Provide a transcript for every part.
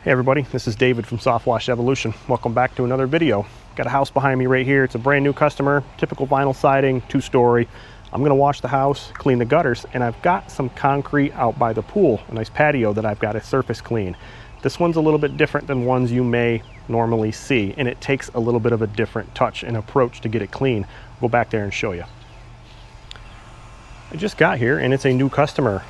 Hey everybody, this is David from Soft Wash Evolution. Welcome back to another video. Got a house behind me right here. It's a brand new customer, typical vinyl siding, 2-story. I'm gonna wash the house, clean the gutters, and I've got some concrete out by the pool, a nice patio that I've got to surface clean. This one's a little bit different than ones you may normally see, and it takes a little bit of a different touch and approach to get it clean. I'll go back there and show you. I just got here and it's a new customer.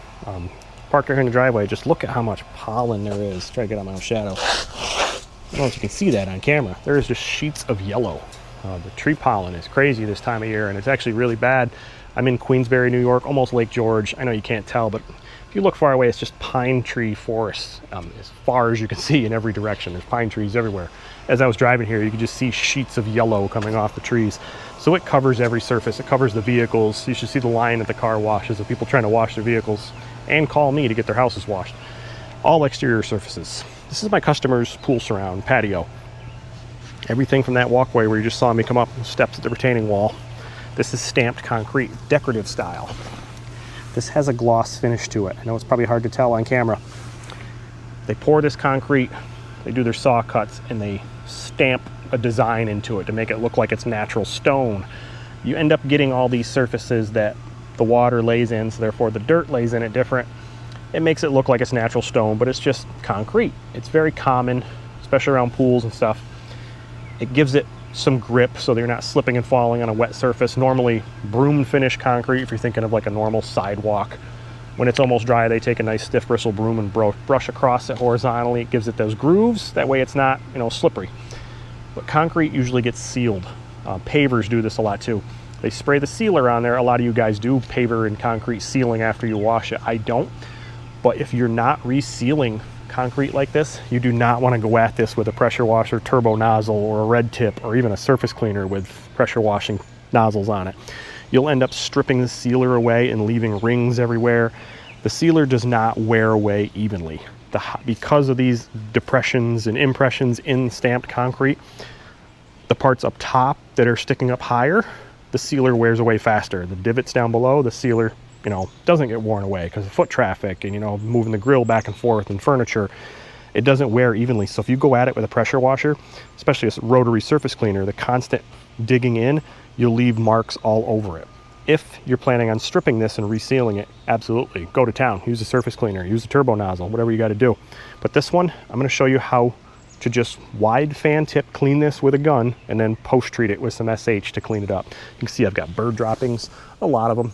Parked here in the driveway. Just look at how much pollen there is. Try to get out my own shadow. I don't know if you can see that on camera. There is just sheets of yellow. The tree pollen is crazy this time of year, and it's actually really bad. I'm in Queensbury, New York, almost Lake George. I know you can't tell, but if you look far away, it's just pine tree forests as far as you can see in every direction. There's pine trees everywhere. As I was driving here, you could just see sheets of yellow coming off the trees. So it covers every surface. It covers the vehicles. You should see the line at the car washes of people trying to wash their vehicles and call me to get their houses washed. All exterior surfaces. This is my customer's pool surround, patio. Everything from that walkway where you just saw me come up the steps at the retaining wall. This is stamped concrete, decorative style. This has a gloss finish to it. I know it's probably hard to tell on camera. They pour this concrete, they do their saw cuts, and they stamp a design into it to make it look like it's natural stone. You end up getting all these surfaces that the water lays in, so therefore the dirt lays in it different. It makes it look like it's natural stone, but it's just concrete. It's very common, especially around pools and stuff. It gives it some grip so they're not slipping and falling on a wet surface. Normally broom finish concrete, if you're thinking of like a normal sidewalk. When it's almost dry, they take a nice stiff bristle broom and brush across it horizontally. It gives it those grooves. That way it's not, slippery. But concrete usually gets sealed. Pavers do this a lot too. They spray the sealer on there. A lot of you guys do paver and concrete sealing after you wash it. I don't. But if you're not resealing concrete like this, you do not want to go at this with a pressure washer turbo nozzle or a red tip or even a surface cleaner with pressure washing nozzles on it. You'll end up stripping the sealer away and leaving rings everywhere. The sealer does not wear away evenly. Because of these depressions and impressions in stamped concrete, the parts up top that are sticking up higher, the sealer wears away faster. The divots down below, the sealer, doesn't get worn away because of foot traffic and, moving the grill back and forth and furniture. It doesn't wear evenly. So if you go at it with a pressure washer, especially a rotary surface cleaner, the constant digging in, you'll leave marks all over it. If you're planning on stripping this and resealing it, absolutely, go to town. Use a surface cleaner, use a turbo nozzle, whatever you got to do. But this one, I'm going to show you how to just wide fan tip clean this with a gun and then post treat it with some SH to clean it up. You can see I've got bird droppings, a lot of them,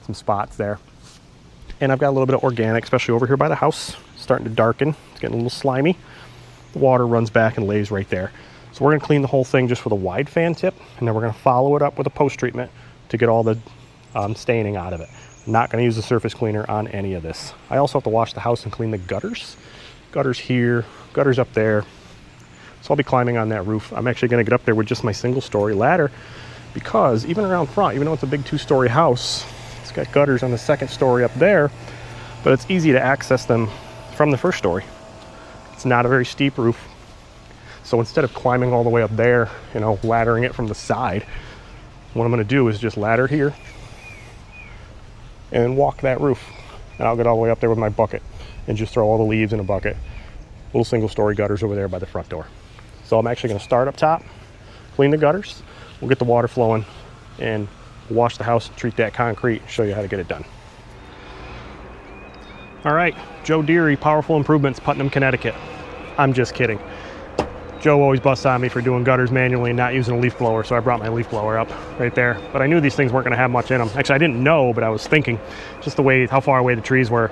some spots there. And I've got a little bit of organic, especially over here by the house, starting to darken. It's getting a little slimy. The water runs back and lays right there. So we're gonna clean the whole thing just with a wide fan tip, and then we're gonna follow it up with a post treatment to get all the staining out of it. I'm not gonna use a surface cleaner on any of this. I also have to wash the house and clean the gutters. Gutters here, gutters up there. So I'll be climbing on that roof. I'm actually gonna get up there with just my single-story ladder because even around front, even though it's a big 2-story house, it's got gutters on the 2nd story up there, but it's easy to access them from the 1st story. It's not a very steep roof. So instead of climbing all the way up there, laddering it from the side, what I'm gonna do is just ladder here and walk that roof. And I'll get all the way up there with my bucket and just throw all the leaves in a bucket. Little single-story gutters over there by the front door. So I'm actually gonna start up top, clean the gutters, we'll get the water flowing, and wash the house, treat that concrete, show you how to get it done. All right, Joe Deary, Powerful Improvements, Putnam, Connecticut. I'm just kidding. Joe always busts on me for doing gutters manually and not using a leaf blower, so I brought my leaf blower up right there. But I knew these things weren't gonna have much in them. Actually, I didn't know, but I was thinking, just the way, how far away the trees were.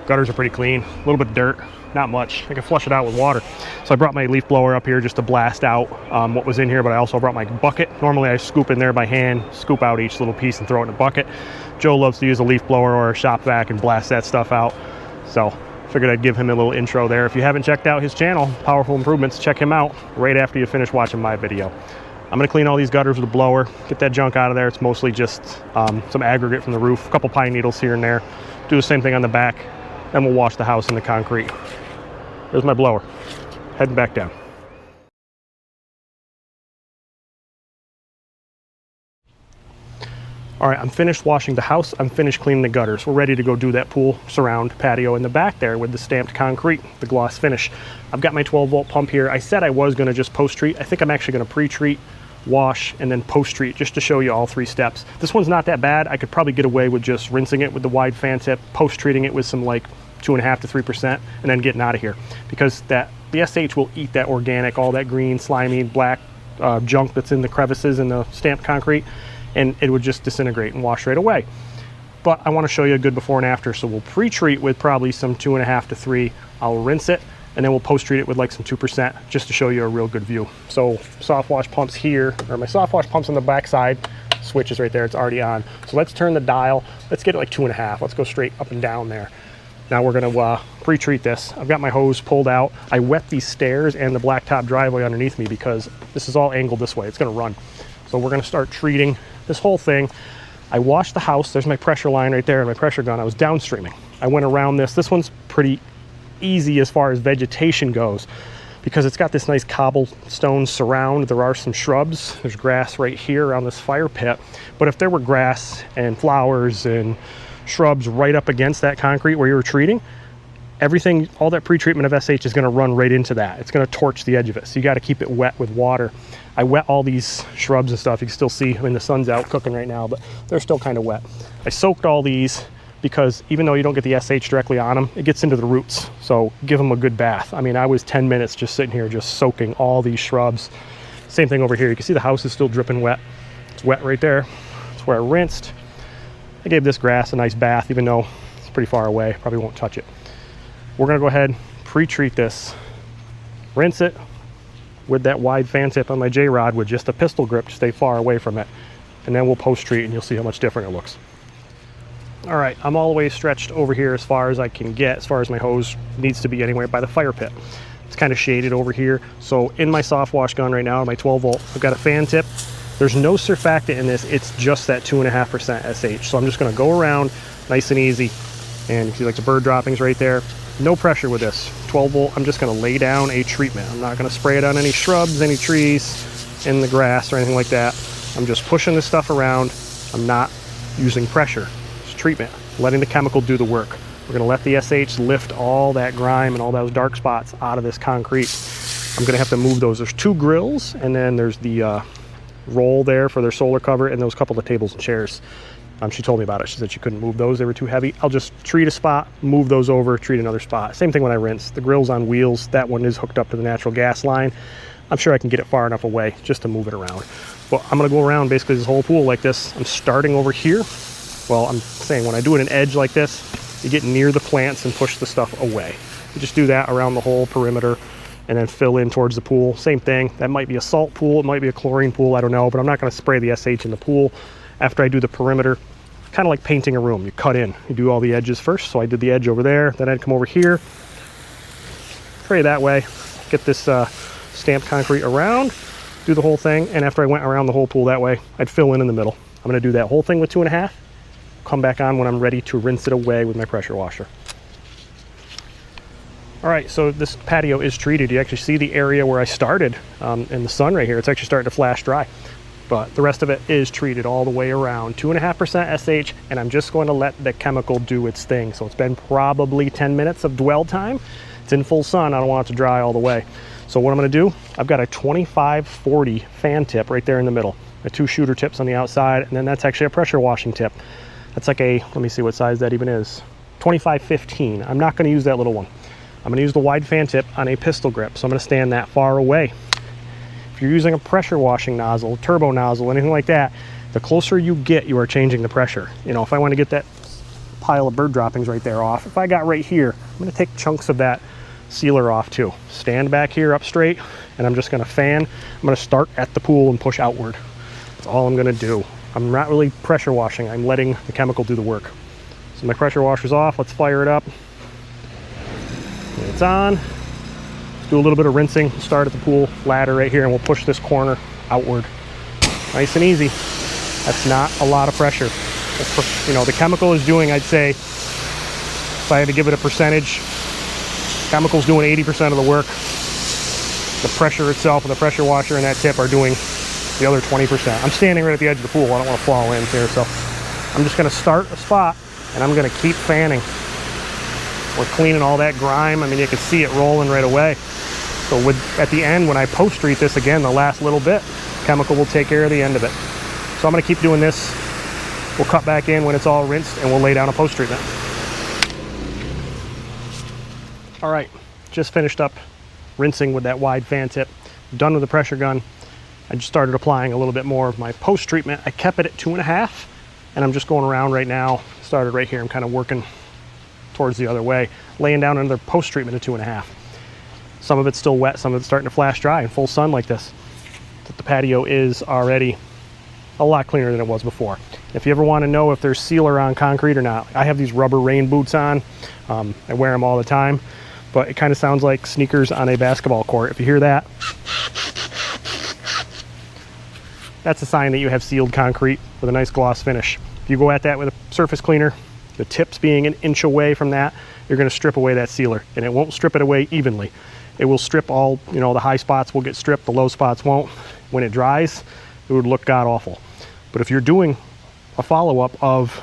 Gutters are pretty clean, a little bit of dirt, not much. I can flush it out with water. So I brought my leaf blower up here just to blast out what was in here, but I also brought my bucket. Normally I scoop in there by hand, scoop out each little piece and throw it in a bucket. Joe loves to use a leaf blower or a shop vac and blast that stuff out. So figured I'd give him a little intro there. If you haven't checked out his channel, Powerful Improvements, check him out right after you finish watching my video. I'm gonna clean all these gutters with a blower, get that junk out of there. It's mostly just some aggregate from the roof, a couple pine needles here and there. Do the same thing on the back, then we'll wash the house in the concrete. There's my blower, heading back down. All right, I'm finished washing the house. I'm finished cleaning the gutters. We're ready to go do that pool surround patio in the back there with the stamped concrete, the gloss finish. I've got my 12-volt pump here. I said I was gonna just post-treat. I think I'm actually gonna pre-treat, wash, and then post-treat, just to show you all 3 steps. This one's not that bad. I could probably get away with just rinsing it with the wide fan tip, post-treating it with some like 2.5 to 3%, and then getting out of here. Because the SH will eat that organic, all that green, slimy, black junk that's in the crevices in the stamped concrete, and it would just disintegrate and wash right away. But I want to show you a good before and after, so we'll pre-treat with probably some 2.5 to 3. I'll rinse it, and then we'll post-treat it with like some 2%, just to show you a real good view. So soft wash pumps here, or my soft wash pumps on the back side, switch is right there, it's already on. So let's turn the dial, let's get it like 2.5, let's go straight up and down there. Now we're gonna pre-treat this. I've got my hose pulled out. I wet these stairs and the blacktop driveway underneath me because this is all angled this way, it's gonna run. So we're gonna start treating this whole thing. I washed the house, there's my pressure line right there and my pressure gun. I was downstreaming. I went around this. This one's pretty easy as far as vegetation goes because it's got this nice cobblestone surround. There are some shrubs. There's grass right here around this fire pit. But if there were grass and flowers and shrubs right up against that concrete where you were treating, everything, all that pre-treatment of SH is going to run right into that. It's going to torch the edge of it. So you got to keep it wet with water. I wet all these shrubs and stuff. You can still see, I mean, the sun's out cooking right now, but they're still kind of wet. I soaked all these because even though you don't get the SH directly on them, it gets into the roots. So give them a good bath. I mean, I was 10 minutes just sitting here just soaking all these shrubs. Same thing over here. You can see the house is still dripping wet. It's wet right there. That's where I rinsed. I gave this grass a nice bath, even though it's pretty far away. Probably won't touch it. We're gonna go ahead, pre-treat this, rinse it with that wide fan tip on my J-rod with just a pistol grip to stay far away from it. And then we'll post-treat and you'll see how much different it looks. All right, I'm all the way stretched over here as far as I can get, as far as my hose needs to be anyway, by the fire pit. It's kind of shaded over here. So in my soft wash gun right now, my 12-volt, I've got a fan tip. There's no surfactant in this, it's just that 2.5% SH. So I'm just gonna go around nice and easy. And you see like the bird droppings right there. No pressure with this. 12-volt, I'm just gonna lay down a treatment. I'm not gonna spray it on any shrubs, any trees, in the grass or anything like that. I'm just pushing this stuff around. I'm not using pressure. It's treatment, letting the chemical do the work. We're gonna let the SH lift all that grime and all those dark spots out of this concrete. I'm gonna have to move those. There's 2 grills and then there's the roll there for their solar cover and those couple of tables and chairs. She told me about it. She said she couldn't move those. They were too heavy. I'll just treat a spot, move those over, treat another spot. Same thing when I rinse. The grill's on wheels. That one is hooked up to the natural gas line. I'm sure I can get it far enough away just to move it around. Well, I'm gonna go around basically this whole pool like this. I'm starting over here. Well, I'm saying when I do it an edge like this, you get near the plants and push the stuff away. You just do that around the whole perimeter and then fill in towards the pool. Same thing. That might be a salt pool. It might be a chlorine pool. I don't know, but I'm not gonna spray the SH in the pool after I do the perimeter. Kind of like painting a room. You cut in, you do all the edges first. So I did the edge over there, then I'd come over here, spray that way, get this stamped concrete around, do the whole thing, and after I went around the whole pool that way, I'd fill in the middle. I'm gonna do that whole thing with 2.5, come back on when I'm ready to rinse it away with my pressure washer. All right, so this patio is treated. You actually see the area where I started in the sun right here. It's actually starting to flash dry. But the rest of it is treated all the way around. 2.5% SH, and I'm just going to let the chemical do its thing. So it's been probably 10 minutes of dwell time. It's in full sun, I don't want it to dry all the way. So what I'm gonna do, I've got a 2540 fan tip right there in the middle. The 2 shooter tips on the outside, and then that's actually a pressure washing tip. That's like a, let me see what size that even is. 2515, I'm not gonna use that little one. I'm gonna use the wide fan tip on a pistol grip. So I'm gonna stand that far away. If you're using a pressure washing nozzle, turbo nozzle, anything like that, the closer you get, you are changing the pressure. You know, if I want to get that pile of bird droppings right there off, if I got right here, I'm going to take chunks of that sealer off too. Stand back here up straight, and I'm just going to fan. I'm going to start at the pool and push outward. That's all I'm going to do. I'm not really pressure washing. I'm letting the chemical do the work. So my pressure washer's off. Let's fire it up. It's on. Do a little bit of rinsing, start at the pool ladder right here, and we'll push this corner outward. Nice and easy. That's not a lot of pressure. You know, the chemical is doing, I'd say, if I had to give it a percentage, chemical's doing 80% of the work. The pressure itself and the pressure washer and that tip are doing the other 20%. I'm standing right at the edge of the pool. I don't want to fall in here, so I'm just gonna start a spot and I'm gonna keep fanning. We're cleaning all that grime. I mean, you can see it rolling right away. So at the end, when I post treat this again, the last little bit, chemical will take care of the end of it. So I'm gonna keep doing this. We'll cut back in when it's all rinsed and we'll lay down a post treatment. All right, just finished up rinsing with that wide fan tip. Done with the pressure gun. I just started applying a little bit more of my post treatment. I kept it at 2.5, and I'm just going around right now. Started right here, I'm kind of working towards the other way, laying down another post treatment at 2.5. Some of it's still wet, some of it's starting to flash dry in full sun like this. But the patio is already a lot cleaner than it was before. If you ever want to know if there's sealer on concrete or not, I have these rubber rain boots on. I wear them all the time, but it kind of sounds like sneakers on a basketball court. If you hear that, that's a sign that you have sealed concrete with a nice gloss finish. If you go at that with a surface cleaner, the tips being an inch away from that, you're going to strip away that sealer, and it won't strip it away evenly. It will strip all, you know, the high spots will get stripped, the low spots won't. When it dries, it would look god awful. But if you're doing a follow-up of,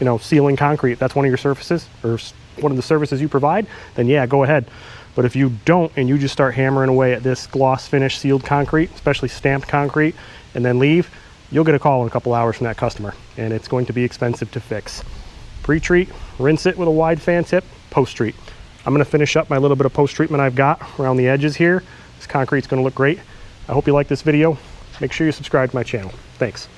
you know, sealing concrete, that's one of your surfaces or one of the services you provide, then yeah, go ahead. But if you don't and you just start hammering away at this gloss finish sealed concrete, especially stamped concrete, and then leave, you'll get a call in a couple hours from that customer, and it's going to be expensive to fix. Pre-treat, rinse it with a wide fan tip, post-treat. I'm going to finish up my little bit of post-treatment I've got around the edges here. This concrete's going to look great. I hope you like this video. Make sure you subscribe to my channel. Thanks.